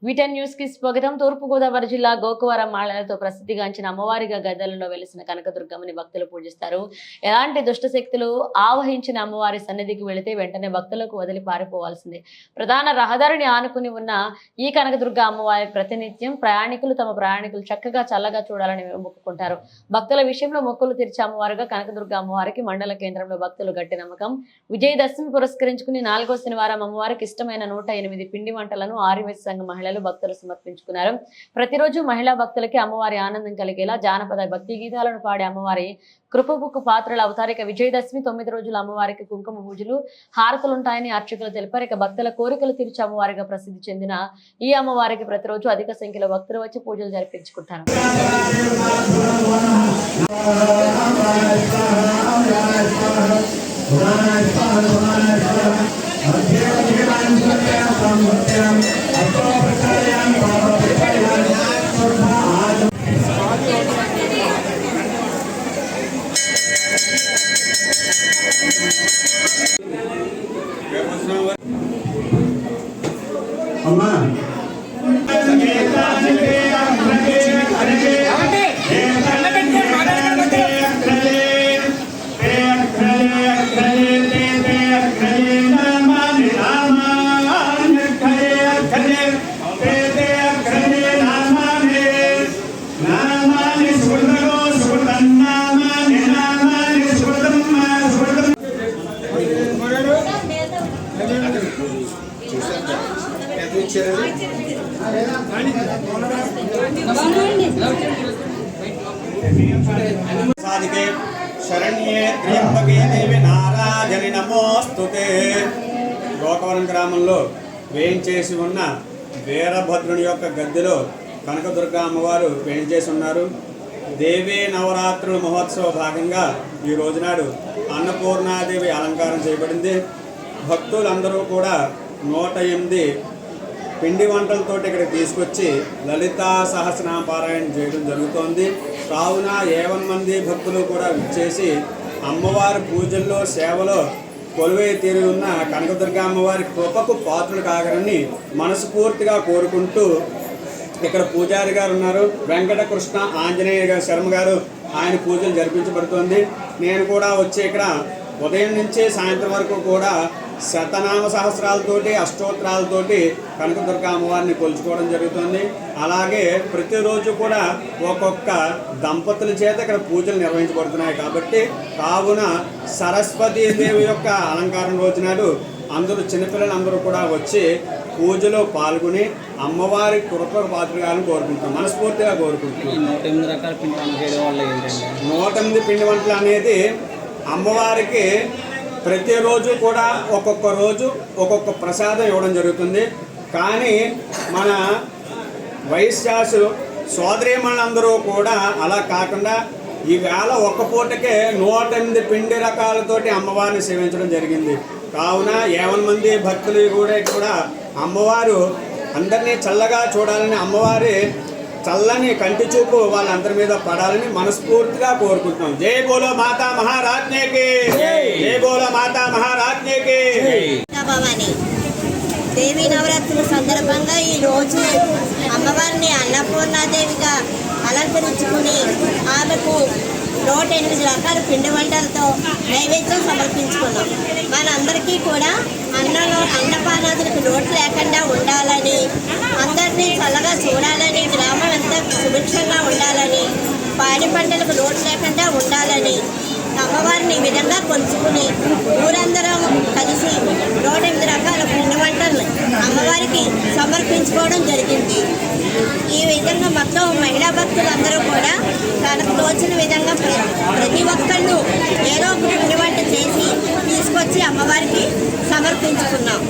వీటెన్ news కి స్వాగతం. తూర్పుగోదావరి జిల్లా గోకవరం మాళలతో ప్రసిద్ధిగాంచిన అమ్మవారిగా గద్దెలలో వెలిసిన కనకదుర్గమ్మని భక్తులు పూజిస్తారు. ఎలాంటి దుష్ట శక్తులు ఆవహించిన అమ్మవారి సన్నిధికి వెళితే వెంటనే భక్తులకు వదిలి పారిపోవాల్సిందే. ప్రధాన రహదారిని ఆనుకుని ఉన్న ఈ కనకదుర్గ అమ్మవారి ప్రతినిత్యం ప్రయాణికులు చక్కగా చల్లగా చూడాలని మొక్కుకుంటారు. భక్తుల విషయంలో మొక్కులు తీర్చే అమ్మవారుగా కనకదుర్గ అమ్మవారికి మండల కేంద్రంలో భక్తులు గట్టి నమ్మకం. విజయదశమి పురస్కరించుకుని 4వ శనివారం అమ్మవారికి ఇష్టమైన 108 పిండి వంటలను ఆర్యవేశ సంఘ మహిళలు భక్తులు సమర్పించుకున్నారు. ప్రతిరోజు మహిళా భక్తులకి అమ్మవారి ఆనందం కలిగేలా జానపద భక్తి గీతాలను పాడే అమ్మవారి కృపబుక్కు పాత్రల అవతారిక విజయదశమి 9 రోజులు అమ్మవారికి కుంకుమ పూజలు హారతులుంటాయని అర్చకులు తెలిపారు. ఇక భక్తుల కోరికలు తీర్చే అమ్మవారిగా ప్రసిద్ధి చెందిన ఈ అమ్మవారికి ప్రతిరోజు అధిక సంఖ్యలో భక్తులు వచ్చి పూజలు జరిపించుకుంటారు. అమ్మా సాధికే శరణ్యే త్ర్యంబకే దేవి నారాయణి నమోస్తుతే. గోకవరం గ్రామంలో వేయించేసి ఉన్న వీరభద్రుని యొక్క గద్దెలో కనకదుర్గ అమ్మవారు వేయించేసి ఉన్నారు. దేవీ నవరాత్రుల మహోత్సవ భాగంగా ఈ రోజునాడు అన్నపూర్ణాదేవి అలంకారం చేయబడింది. భక్తులందరూ కూడా 108 పిండి వంటలతో ఇక్కడ తీసుకొచ్చి లలితా సహస్రనామ పారాయణ చేయడం జరుగుతోంది. కావున 7 మంది భక్తులు కూడా విచ్చేసి అమ్మవారి పూజల్లో సేవలో కొలువై తీరి ఉన్న కనకదుర్గ అమ్మవారి కృపకు పాత్రలు కాగరని మనస్ఫూర్తిగా కోరుకుంటూ ఇక్కడ పూజారి గారు ఉన్నారు, వెంకటకృష్ణ ఆంజనేయ శర్మ గారు, ఆయన పూజలు జరిపించబడుతోంది. నేను కూడా వచ్చి ఇక్కడ ఉదయం నుంచి సాయంత్రం వరకు కూడా శతనామ సహస్రాలతోటి అష్టోత్తరాలతోటి కనకదుర్గ అమ్మవారిని కొలుచుకోవడం జరుగుతుంది. అలాగే ప్రతిరోజు కూడా ఒక్కొక్క దంపతుల చేత ఇక్కడ పూజలు నిర్వహించబడుతున్నాయి. కాబట్టి కావున సరస్వతీదేవి యొక్క అలంకారం రోజునాడు అందరూ చిన్నపిల్లలందరూ కూడా వచ్చి పూజలో పాల్గొని అమ్మవారి కృపకు పాత్రగాలను కోరుకుంటాం, మనస్ఫూర్తిగా కోరుకుంటున్నాం. 108 రకాల పిండి వంటలు చేయడం వల్ల ఏంటంటే 108 పిండి వంటలు అనేది అమ్మవారికి ప్రతిరోజు కూడా ఒక్కొక్క రోజు ఒక్కొక్క ప్రసాదం ఇవ్వడం జరుగుతుంది. కానీ మన వైశ్యాసు సోదరీమణులందరూ కూడా అలా కాకుండా ఈవేళ ఒక్క పూటకే 108 పిండి రకాలతోటి అమ్మవారిని సేవించడం జరిగింది. కావున 7 మంది భక్తులు కూడా అమ్మవారు అందరినీ చల్లగా చూడాలని, అమ్మవారి చల్లని కంటి చూపు వాళ్ళందరి మీద పడాలని మనస్ఫూర్తిగా కోరుకుంటున్నాం. జై బోలో మాతా మహారాజ్ఞకి, జై బోలో మాతా మహారాజ్ఞకి. భవాని దేవి నవరాత్రుల సందర్భంగా ఈరోజు అమ్మవారిని అన్నపూర్ణాదేవిగా అలంకరించుకుని ఆమెకు 108 రకాల పిండి వంటలతో నైవేద్యం సమర్పించుకున్నాం. మనందరికీ కూడా అన్నపానాదులకు లోటు లేకుండా ఉండాలని, అందరినీ చల్లగా చూడాలని, గ్రామం అంతా సుభిక్షంగా ఉండాలని, పాడి పంటలకు లోటు లేకుండా ఉండాలని అమ్మవారిని ఈ విధంగా కొలుచుకుని ఊరందరం కలిసి 108 రకాల పిండి వంటలు అమ్మవారికి సమర్పించుకోవడం జరిగింది. ఈ విధంగా మొత్తం మహిళా భక్తులందరూ కూడా తనకు తోచిన విధంగా ప్రతి ఒక్కళ్ళు ఏదో ఒక పిండి వంట చేసి తీసుకొచ్చి అమ్మవారికి సమర్పించుకున్నాం.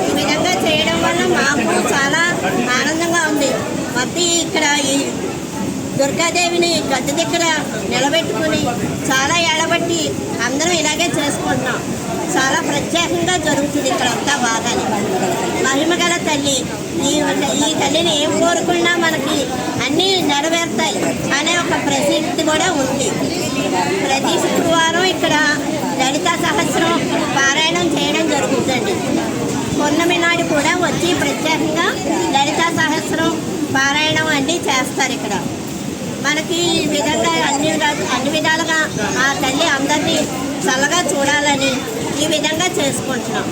ఈ విధంగా చేయడం వల్ల మాకు చాలా ఆనందంగా ఉంది. మొత్తం ఇక్కడ ఈ దుర్గాదేవిని గద్దె దగ్గర నిలబెట్టుకుని చాలా ఏళ్ళబట్టి అందరం ఇలాగే చేసుకుంటున్నాం. చాలా ప్రత్యేకంగా జరుగుతుంది ఇక్కడ అంతా బాగానే. మహిమగల తల్లి, ఈ తల్లిని ఏం కోరుకున్నా మనకి అన్నీ నెరవేరుతాయి అనే ఒక ప్రసిద్ధి కూడా ఉంది. ప్రతి శుక్రవారం ఇక్కడ లలితా సహస్రం పారాయణం చేయడం జరుగుతుంది. పౌర్ణమి నాడు కూడా వచ్చి ప్రత్యేకంగా లలితా సహస్రం పారాయణం అన్నీ చేస్తారు ఇక్కడ. మనకి ఈ విధంగా అన్ని విధాలుగా ఆ తల్లి అందరినీ చల్లగా చూడాలని ఈ విధంగా చేసుకుంటున్నాం.